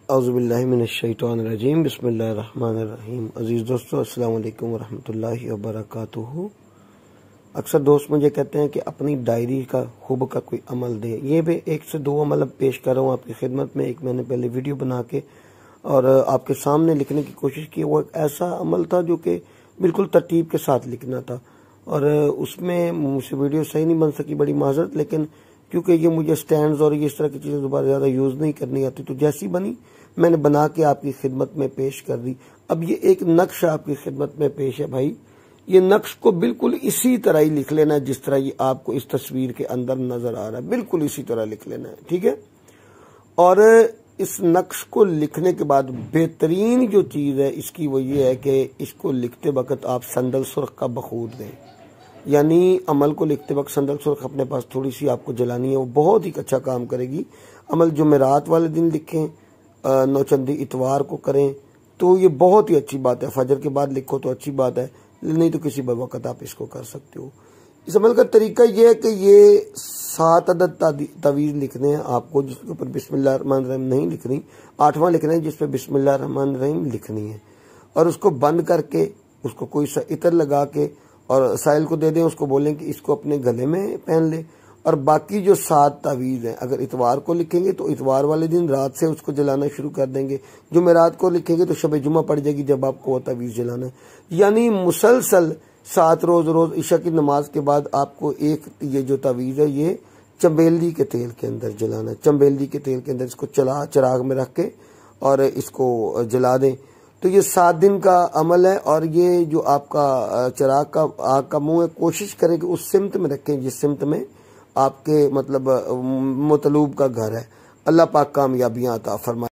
औज़ुबिल्लाहिमिनश्शैतानिर्रजीम बिस्मिल्लाहिर्रहमानिर्रहीम। अज़ीज़ दोस्तों, अस्सलाम वालेकुम वरहमतुल्लाहि वबरकातुहू। अक्सर दोस्त मुझे कहते हैं कि अपनी डायरी का खूब का कोई अमल दे। ये भी एक से दो अमल अब पेश कर रहा हूँ आपकी खिदमत में। एक मैंने पहले वीडियो बना के और आपके सामने लिखने की कोशिश की। वो एक ऐसा अमल था जो कि बिल्कुल तरतीब के साथ लिखना था और उसमें मुझसे वीडियो सही नहीं बन सकी, बड़ी माजरत। लेकिन क्योंकि ये मुझे स्टैंड्स और ये इस तरह की चीज़ें दोबारा ज़्यादा यूज़ नहीं करनी आती, तो जैसी बनी मैंने बना के आपकी खिदमत में पेश कर दी। अब ये एक नक्श आपकी खिदमत में पेश है भाई। ये नक्श को बिल्कुल इसी तरह ही लिख लेना है जिस तरह ये आपको इस तस्वीर के अंदर नजर आ रहा है, बिल्कुल इसी तरह लिख लेना है, ठीक है। और इस नक्श को लिखने के बाद बेहतरीन जो चीज़ है इसकी वो ये है कि इसको लिखते वक्त आप संदल सुर्ख का बखूर दें। यानी अमल को लिखते वक्त संदल सुर्ख अपने पास थोड़ी सी आपको जलानी है, वो बहुत ही अच्छा काम करेगी। अमल जुमेरात वाले दिन लिखें, नौचंदी इतवार को करें तो ये बहुत ही अच्छी बात है। फजर के बाद लिखो तो अच्छी बात है, नहीं तो किसी वक्त आप इसको कर सकते हो। इस अमल का तरीका यह है कि ये 7 अदद तवीज़ लिखने हैं आपको, जिसके ऊपर बिस्मिल्लाहिर्रहमानिर्रहीम नहीं लिखनी। 8वां लिखना है जिस पर बिस्मिल्लाहिर्रहमानिर्रहीम लिखनी है और उसको बंद करके उसको कोई सा इतर लगा के और साहिल को दे दें। उसको बोलें कि इसको अपने गले में पहन ले। और बाकी जो 7 तावीज़ हैं, अगर इतवार को लिखेंगे तो इतवार वाले दिन रात से उसको जलाना शुरू कर देंगे। जुमेरात को लिखेंगे तो शब जुमा पड़ जाएगी जब आपको वो तावीज़ जलाना है। यानी मुसलसल 7 रोज ईशा की नमाज के बाद आपको एक ये जो तावीज़ है ये चंबेली के तेल के अंदर जलाना है। चंबेली के तेल के अंदर इसको चिराग में रख के और इसको जला दें। तो ये 7 दिन का अमल है। और ये जो आपका चिराग का आग का मुंह है, कोशिश करें कि उस सिमत में रखें जिस सिमत में आपके मतलब मतलूब का घर है। अल्लाह पाक कामयाबियां अता फरमाए।